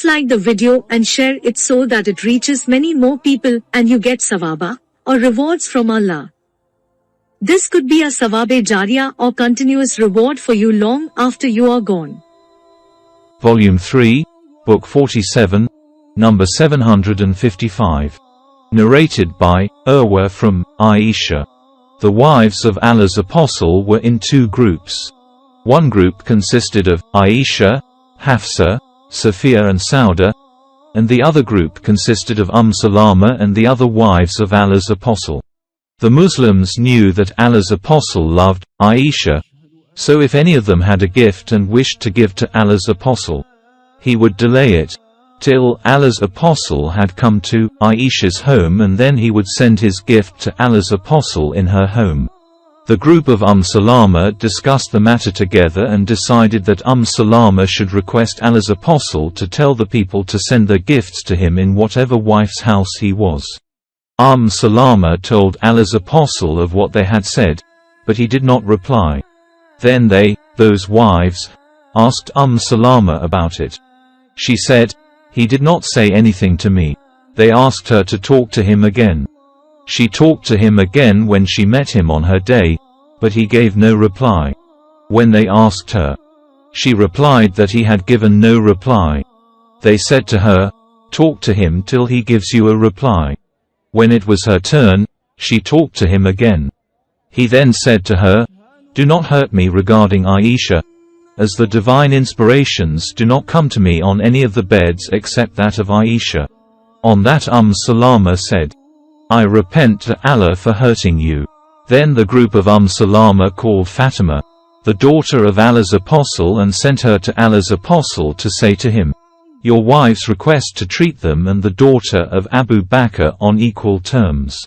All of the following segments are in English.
Please like the video and share it so that it reaches many more people and you get sawaba, or rewards from Allah. This could be a sawabe jariyah or continuous reward for you long after you are gone. Volume 3, Book 47, number 755. Narrated by Urwa from Aisha. The wives of Allah's Apostle were in two groups. One group consisted of Aisha, Hafsa, Safiya and Sauda, and the other group consisted of Salama and the other wives of Allah's Apostle. The Muslims knew that Allah's Apostle loved Aisha, so if any of them had a gift and wished to give to Allah's Apostle, he would delay it till Allah's Apostle had come to Aisha's home, and then he would send his gift to Allah's Apostle in her home. The group of Salama discussed the matter together and decided that Salama should request Allah's Apostle to tell the people to send their gifts to him in whatever wife's house he was. Salama told Allah's Apostle of what they had said, but he did not reply. Then they, those wives, asked Salama about it. She said, "He did not say anything to me." They asked her to talk to him again. She talked to him again when she met him on her day, but he gave no reply. When they asked her, she replied that he had given no reply. They said to her, "Talk to him till he gives you a reply." When it was her turn, she talked to him again. He then said to her, "Do not hurt me regarding Aisha, as the divine inspirations do not come to me on any of the beds except that of Aisha." On that Salama said, "I repent to Allah for hurting you." Then the group of Salama called Fatima, the daughter of Allah's Apostle, and sent her to Allah's Apostle to say to him, "Your wives request to treat them and the daughter of Abu Bakr on equal terms."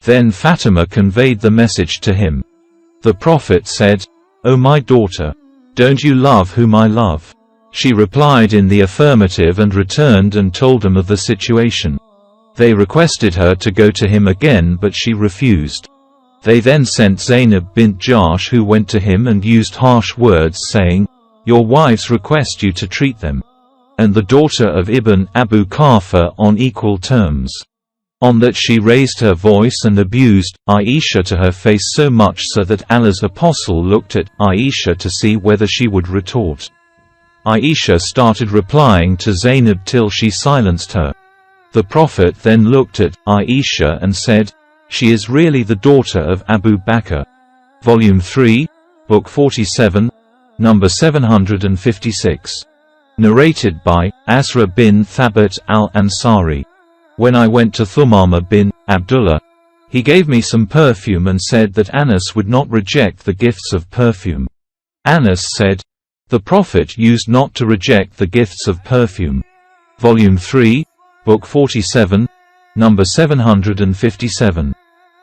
Then Fatima conveyed the message to him. The Prophet said, "O my daughter, don't you love whom I love?" She replied in the affirmative and returned and told him of the situation. They requested her to go to him again, but she refused. They then sent Zainab bint Jahsh, who went to him and used harsh words, saying, "Your wives request you to treat them, and the daughter of Ibn Abu Kafir on equal terms." On that she raised her voice and abused Aisha to her face, so much so that Allah's Apostle looked at Aisha to see whether she would retort. Aisha started replying to Zainab till she silenced her. The Prophet then looked at Aisha and said, "She is really the daughter of Abu Bakr." Volume 3, Book 47, number 756. Narrated by Asra bin Thabit al-Ansari. When I went to Thumama bin Abdullah, he gave me some perfume and said that Anas would not reject the gifts of perfume. Anas said, "The Prophet used not to reject the gifts of perfume." Volume 3, Book 47, number 757.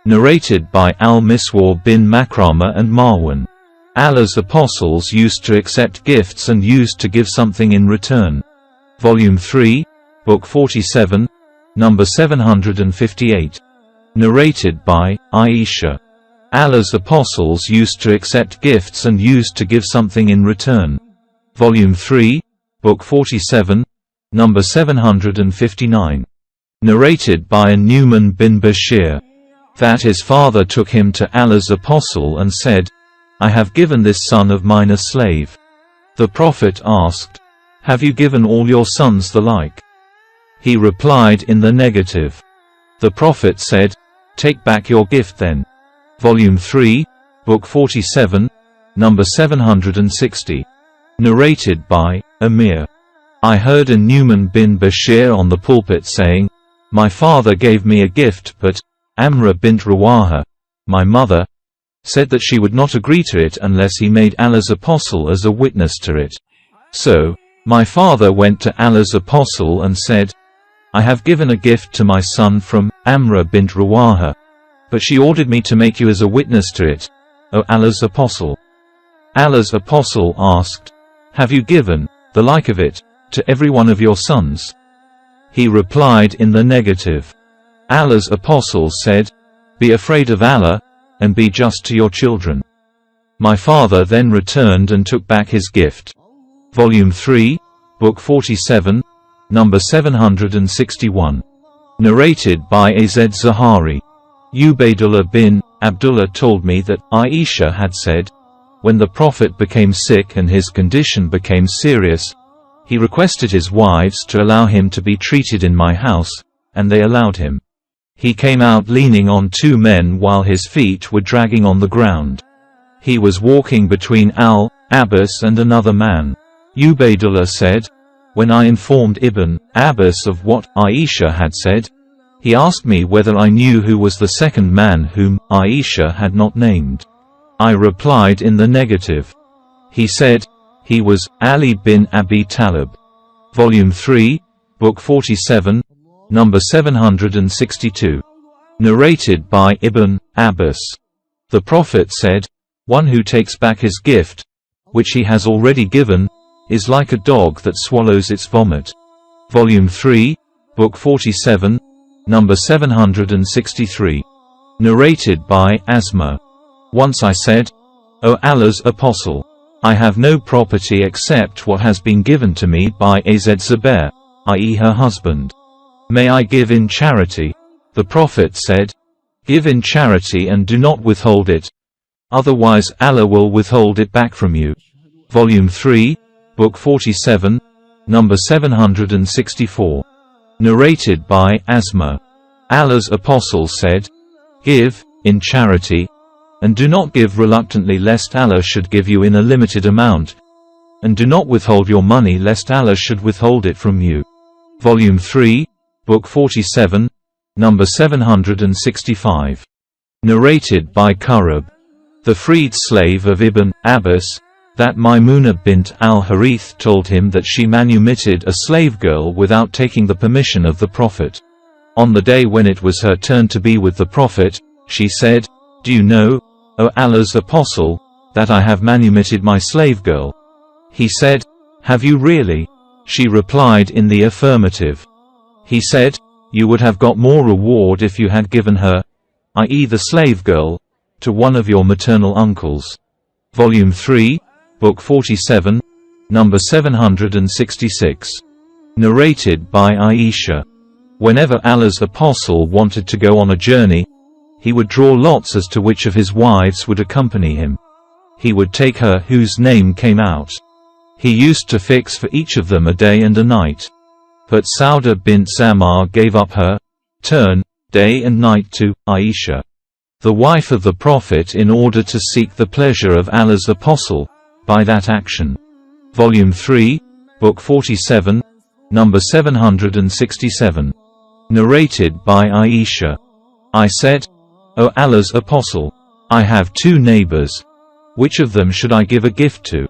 Narrated by Al-Miswar bin Makrama and Marwan. Allah's Apostles used to accept gifts and used to give something in return. Volume 3, Book 47, number 758. Narrated by Aisha. Allah's Apostles used to accept gifts and used to give something in return. Volume 3, Book 47, number 759. Narrated by Nu'man bin Bashir, that his father took him to Allah's Apostle and said, "I have given this son of mine a slave." The Prophet asked, "Have you given all your sons the like?" He replied in the negative. The Prophet said, "Take back your gift then." Volume 3, Book 47, number 760. Narrated by Amir. I heard a Nu'man bin Bashir on the pulpit saying, "My father gave me a gift, but Amra bint Rawaha, my mother, said that she would not agree to it unless he made Allah's Apostle as a witness to it. So, my father went to Allah's Apostle and said, I have given a gift to my son from Amra bint Rawaha, but she ordered me to make you as a witness to it, O Allah's Apostle." Allah's Apostle asked, "Have you given the like of it to every one of your sons?" He replied in the negative. Allah's Apostle said, "Be afraid of Allah, and be just to your children." My father then returned and took back his gift. Volume 3, Book 47, number 761. Narrated by Az Zahari. Ubaydullah bin Abdullah told me that Aisha had said, when the Prophet became sick and his condition became serious, he requested his wives to allow him to be treated in my house, and they allowed him. He came out leaning on two men while his feet were dragging on the ground. He was walking between Al-Abbas and another man. Ubaydullah said, when I informed Ibn Abbas of what Aisha had said, he asked me whether I knew who was the second man whom Aisha had not named. I replied in the negative. He said, he was Ali bin Abi Talib. Volume 3, Book 47, number 762. Narrated by Ibn Abbas. The Prophet said, one who takes back his gift, which he has already given, is like a dog that swallows its vomit. Volume 3, Book 47, number 763. Narrated by Asma. Once I said, O Allah's Apostle, I have no property except what has been given to me by Az Zubair, i.e. her husband. May I give in charity? The Prophet said, give in charity and do not withhold it. Otherwise Allah will withhold it back from you. Volume 3, Book 47, number 764. Narrated by Asma. Allah's Apostle said, give in charity, and do not give reluctantly lest Allah should give you in a limited amount, and do not withhold your money lest Allah should withhold it from you. Volume 3, Book 47, number 765. Narrated by Kurab. The freed slave of Ibn Abbas, that Maimuna bint al-Harith told him that she manumitted a slave girl without taking the permission of the Prophet. On the day when it was her turn to be with the Prophet, she said, do you know, O Allah's Apostle, that I have manumitted my slave girl? He said, have you really? She replied in the affirmative. He said, you would have got more reward if you had given her, i.e. the slave girl, to one of your maternal uncles. Volume 3, Book 47, number 766. Narrated by Aisha. Whenever Allah's Apostle wanted to go on a journey, he would draw lots as to which of his wives would accompany him. He would take her whose name came out. He used to fix for each of them a day and a night. But Sauda bint Zamar gave up her turn, day and night to Aisha, the wife of the Prophet, in order to seek the pleasure of Allah's Apostle by that action. Volume 3, Book 47, number 767. Narrated by Aisha. I said, O Allah's Apostle, I have two neighbors. Which of them should I give a gift to?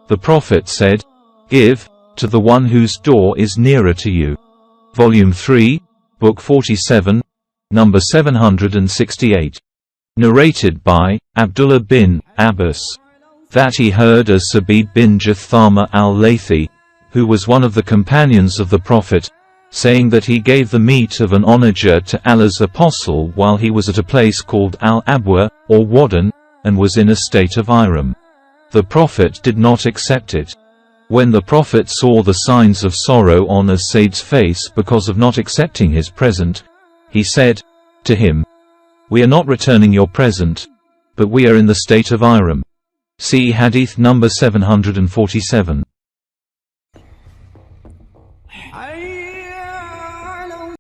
The Prophet said, give to the one whose door is nearer to you. Volume 3, Book 47, number 768. Narrated by Abdullah bin Abbas. That he heard as Sabid bin Jathama al-Laythi, who was one of the companions of the Prophet, saying that he gave the meat of an onager to Allah's Apostle while he was at a place called Al-Abwa, or Waddan, and was in a state of ihram. The Prophet did not accept it. When the Prophet saw the signs of sorrow on As-Said's face because of not accepting his present, he said to him, we are not returning your present, but we are in the state of ihram. See Hadith number 747.